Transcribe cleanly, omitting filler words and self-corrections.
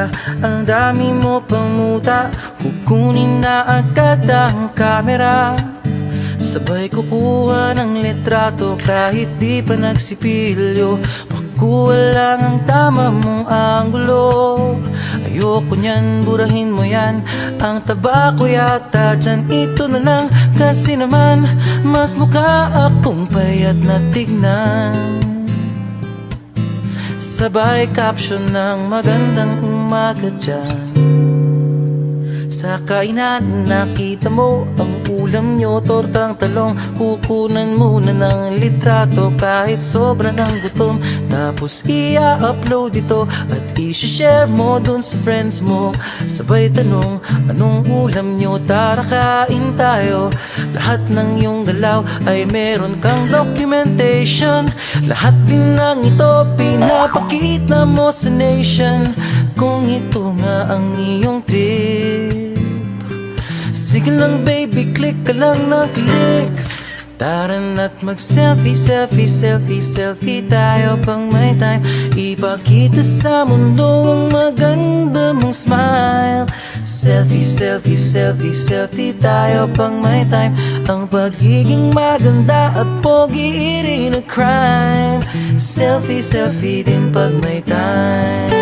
ka, ang dami mo pang muta. Kukunin na agad ang kamera, sabay kukuha ng litrato kahit di pa nagsipilyo. Makuha lang ang tama mong anggulo. Ayoko niyan, burahin mo yan. Ang taba ko yata dyan, ito na lang. Kasi naman, mas mukha akong payat na tignan. Sabay caption ng magandang umaga dyan. Sa kainan nakita mo ang ulam nyo, tortang talong. Kukunan muna ng litrato kahit sobrang ang gutom. Tapos i-upload ito at i-share mo dun sa friends mo. Sabay tanong, anong ulam nyo? Tara kain tayo. Lahat ng iyong galaw ay meron kang documentation. Lahat din ng ito pinapakita mo sa nation. Kung ito nga ang iyong trip, sige lang baby, click ka lang na click. Tara na't mag-selfie, selfie, selfie, selfie tayo pang may time. Ipakita sa mundo ang maganda mong smile. Selfie, selfie, selfie, selfie tayo pang may time. Ang pagiging maganda at pogi rin a crime. Selfie, selfie din pag may time.